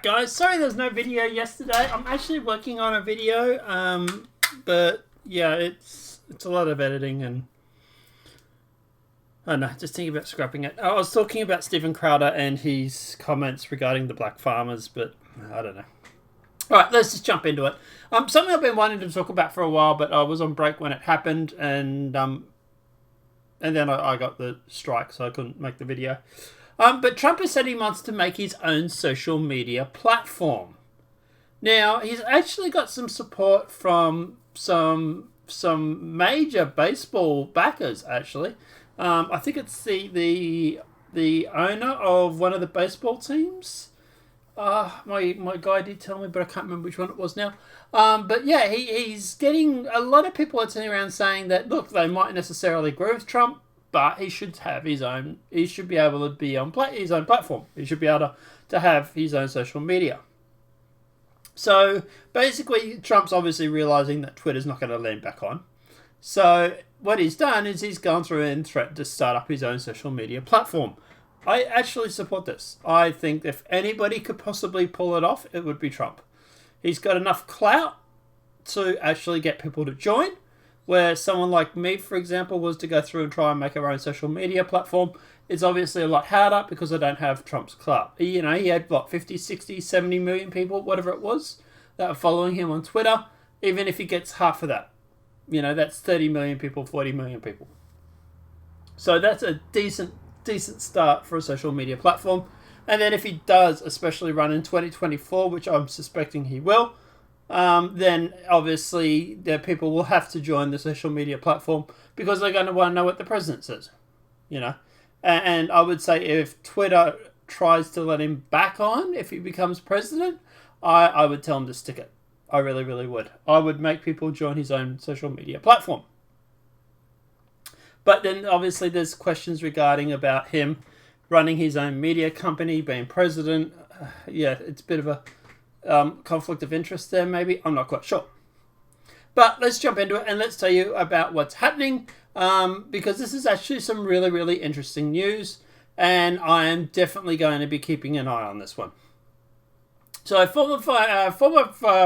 guys, sorry there's no video yesterday. I'm actually working on a video, but yeah, it's a lot of editing and I don't know, just thinking about scrapping it. I was talking about Stephen Crowder and his comments regarding the black farmers, but I don't know. Alright, let's just jump into it. Something I've been wanting to talk about for a while, but I was on break when it happened, and then I got the strike, so I couldn't make the video. But Trump has said he wants to make his own social media platform. Now, he's actually got some support from some major baseball backers, actually. I think it's the owner of one of the baseball teams. My guy did tell me, but I can't remember which one it was now. But yeah, he's getting a lot of people are turning around saying that, look, they might necessarily agree with Trump, but he should have his own. He should be able to be on his own platform. He should be able to have his own social media. So basically, Trump's obviously realizing that Twitter's not going to lean back on. So what he's done is he's gone through and threatened to start up his own social media platform. I actually support this. I think if anybody could possibly pull it off, it would be Trump. He's got enough clout to actually get people to join, where someone like me, for example, was to go through and try and make our own social media platform. It's obviously a lot harder because I don't have Trump's clout. You know, he had, 50, 60, 70 million people, whatever it was, that were following him on Twitter. Even if he gets half of that, that's 30 million people, 40 million people. So that's a decent start for a social media platform. And then if he does especially run in 2024, which I'm suspecting he will, then obviously the people will have to join the social media platform because they're going to want to know what the president says, And I would say if Twitter tries to let him back on, if he becomes president, I would tell him to stick it. I really, really would. I would make people join his own social media platform. But then obviously there's questions regarding about him running his own media company, being president. It's a bit of a conflict of interest there, maybe. I'm not quite sure. But let's jump into it and let's tell you about what's happening, because this is actually some really, really interesting news, and I am definitely going to be keeping an eye on this one. So former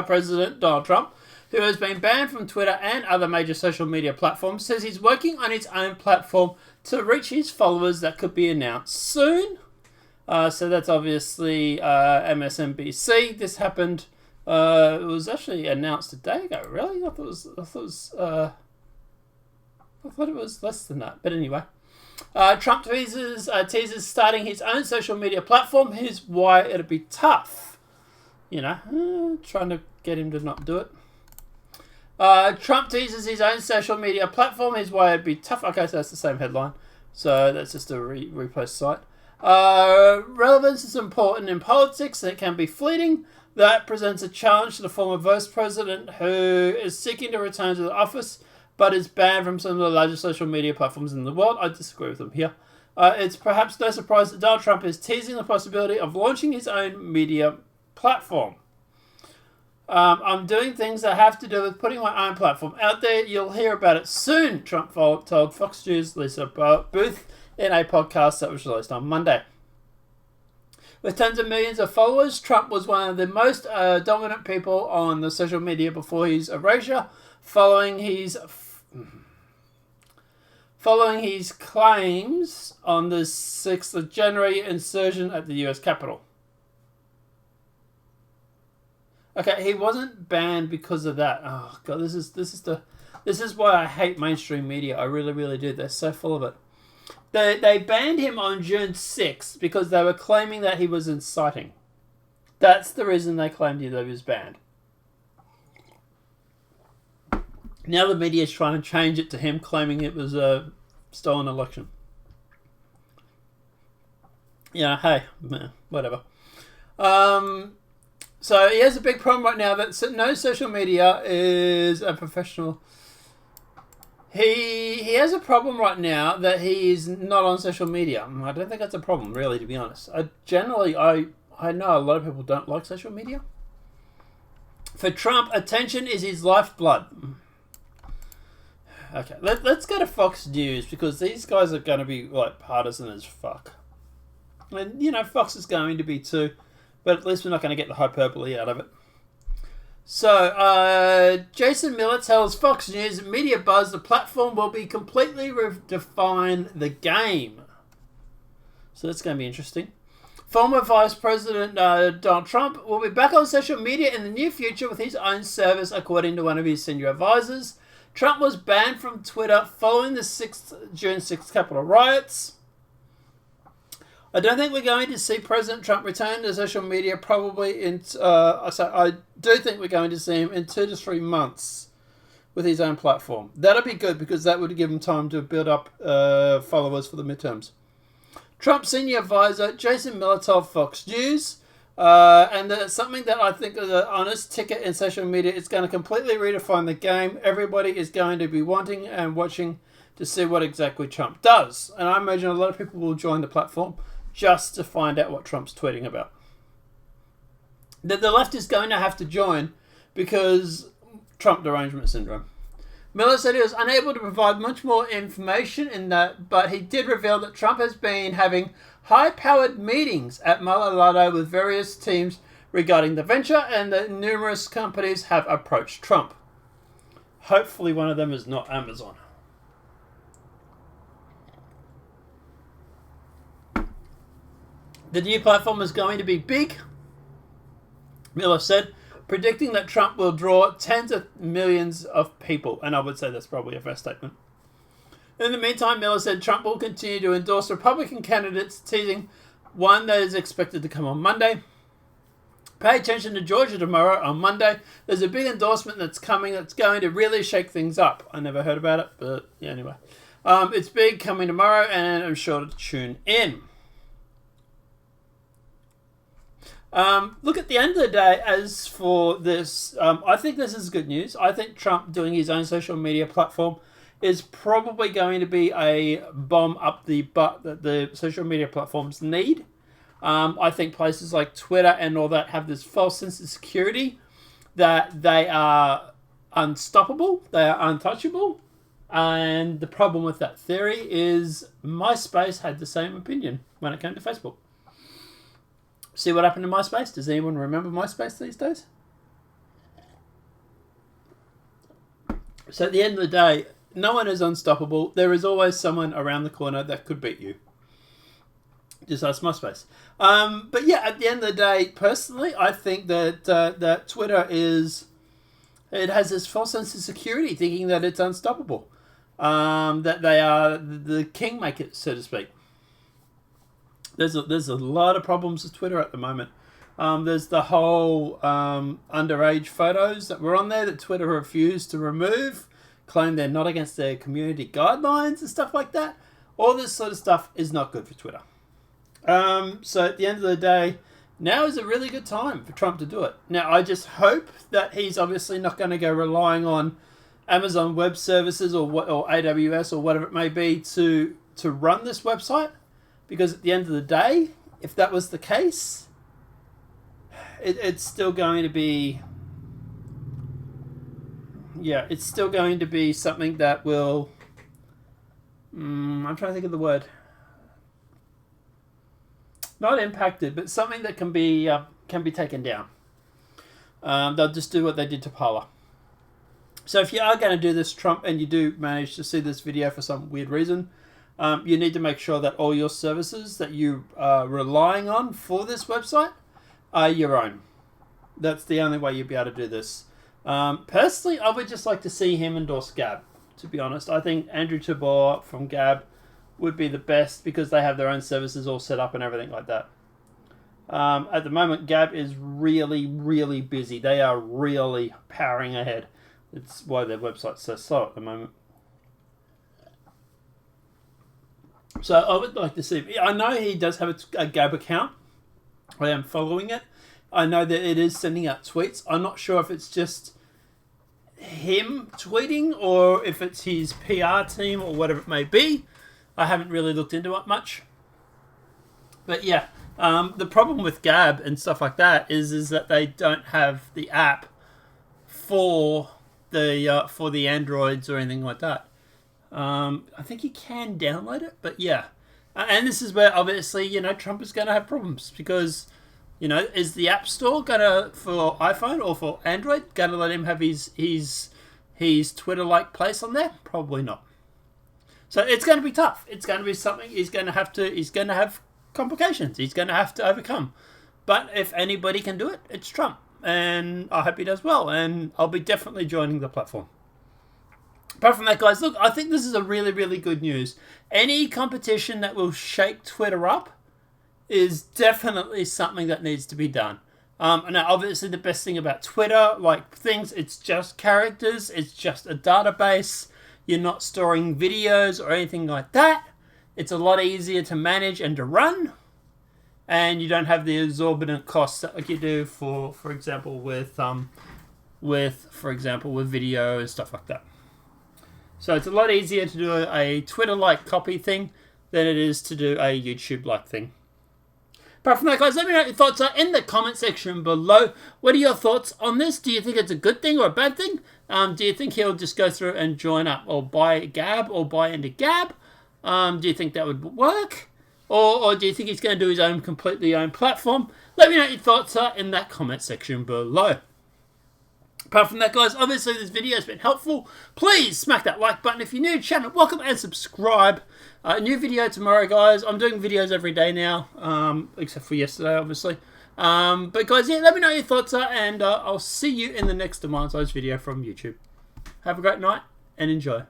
President Donald Trump, who has been banned from Twitter and other major social media platforms, says he's working on his own platform to reach his followers that could be announced soon. So that's obviously MSNBC. This happened. It was actually announced a day ago. Really, I thought it was less than that. But anyway, Trump teases starting his own social media platform. Here's why it'll be tough. Trying to get him to not do it. Trump teases his own social media platform. Here's why it'd be tough. Okay, so that's the same headline. So that's just a repost site. Relevance is important in politics and it can be fleeting. That presents a challenge to the former vice president who is seeking to return to the office but is banned from some of the largest social media platforms in the world. I disagree with him here. It's perhaps no surprise that Donald Trump is teasing the possibility of launching his own media platform. I'm doing things that have to do with putting my own platform out there. You'll hear about it soon, Trump told Fox News' Lisa Booth in a podcast that was released on Monday. With tens of millions of followers, Trump was one of the most dominant people on the social media before his erasure, following his claims on the 6th of January insurgent at the US Capitol. Okay, he wasn't banned because of that. Oh god, this is why I hate mainstream media. I really, really do. They're so full of it. They banned him on June 6th because they were claiming that he was inciting. That's the reason they claimed that he was banned. Now the media is trying to change it to him claiming it was a stolen election. Hey, whatever. So he has a big problem right now that no social media is a professional. He has a problem right now that he is not on social media. I don't think that's a problem, really, to be honest. I know a lot of people don't like social media. For Trump, attention is his lifeblood. Okay, let's go to Fox News because these guys are going to be partisan as fuck. And, Fox is going to be too. But at least we're not going to get the hyperbole out of it. So, Jason Miller tells Fox News Media Buzz the platform will be completely redefine the game. So that's going to be interesting. Former Vice President Donald Trump will be back on social media in the near future with his own service, according to one of his senior advisors. Trump was banned from Twitter following the June 6th Capitol riots. I don't think we're going to see President Trump return to social media probably in... I do think we're going to see him in 2 to 3 months with his own platform. That'll be good because that would give him time to build up followers for the midterms. Trump senior advisor Jason Miller told Fox News, and that's something that I think is an honest ticket in social media. It's going to completely redefine the game. Everybody is going to be wanting and watching to see what exactly Trump does. And I imagine a lot of people will join the platform just to find out what Trump's tweeting about. That the left is going to have to join because Trump derangement syndrome. Miller said he was unable to provide much more information in that, but he did reveal that Trump has been having high-powered meetings at Mar-a-Lago with various teams regarding the venture, and that numerous companies have approached Trump. Hopefully one of them is not Amazon. The new platform is going to be big, Miller said, predicting that Trump will draw tens of millions of people. And I would say that's probably a fair statement. In the meantime, Miller said Trump will continue to endorse Republican candidates, teasing one that is expected to come on Monday. Pay attention to Georgia tomorrow on Monday. There's a big endorsement that's coming that's going to really shake things up. I never heard about it, but yeah, anyway. It's big coming tomorrow, and I'm sure to tune in. Look, at the end of the day, as for this, I think this is good news. I think Trump doing his own social media platform is probably going to be a bomb up the butt that the social media platforms need. I think places like Twitter and all that have this false sense of security that they are unstoppable, they are untouchable. And the problem with that theory is MySpace had the same opinion when it came to Facebook. See what happened to MySpace? Does anyone remember MySpace these days? So at the end of the day, no one is unstoppable. There is always someone around the corner that could beat you. Just ask MySpace. But yeah, at the end of the day, personally, I think that that Twitter it has this false sense of security, thinking that it's unstoppable. That they are the kingmakers, so to speak. There's a lot of problems with Twitter at the moment. There's the whole underage photos that were on there that Twitter refused to remove, claim they're not against their community guidelines and stuff like that. All this sort of stuff is not good for Twitter. So at the end of the day, now is a really good time for Trump to do it. Now, I just hope that he's obviously not going to go relying on Amazon Web Services or AWS or whatever it may be to run this website. Because at the end of the day, if that was the case, it's still going to be... Yeah, it's still going to be something that will... I'm trying to think of the word. Not impacted, but something that can be taken down. They'll just do what they did to Parler. So if you are going to do this, Trump, and you do manage to see this video for some weird reason... you need to make sure that all your services that you are relying on for this website are your own. That's the only way you'll be able to do this. Personally, I would just like to see him endorse Gab, to be honest. I think Andrew Tabor from Gab would be the best because they have their own services all set up and everything like that. At the moment, Gab is really, really busy. They are really powering ahead. It's why their website's so slow at the moment. So I would like to see... I know he does have a Gab account. I am following it. I know that it is sending out tweets. I'm not sure if it's just him tweeting or if it's his PR team or whatever it may be. I haven't really looked into it much. But yeah, the problem with Gab and stuff like that is that they don't have the app for the Androids or anything like that. I think you can download it, but yeah. And this is where, obviously, Trump is going to have problems because You know, is the App Store gonna, for iPhone or for Android, gonna let him have his Twitter-like place on there? Probably not. So it's going to be tough. It's going to be something he's going to have complications. He's going to have to overcome. But if anybody can do it, it's Trump. And I hope he does well. And I'll be definitely joining the platform. Apart from that, guys, look, I think this is a really, really good news. Any competition that will shake Twitter up is definitely something that needs to be done. Now, obviously, the best thing about Twitter, like things, it's just characters. It's just a database. You're not storing videos or anything like that. It's a lot easier to manage and to run. And you don't have the exorbitant costs that like you do for example, with video and stuff like that. So it's a lot easier to do a Twitter-like copy thing than it is to do a YouTube-like thing. Apart from that, guys, let me know what your thoughts are in the comment section below. What are your thoughts on this? Do you think it's a good thing or a bad thing? Do you think he'll just go through and join up or buy Gab or buy into Gab? Do you think that would work? Or do you think he's going to do his own completely own platform? Let me know what your thoughts are in that comment section below. Apart from that, guys, obviously this video has been helpful. Please smack that like button if you're new to the channel. Welcome and subscribe. New video tomorrow, guys. I'm doing videos every day now, except for yesterday, obviously. But guys, yeah, let me know what your thoughts are, and I'll see you in the next Demand Size video from YouTube. Have a great night and enjoy.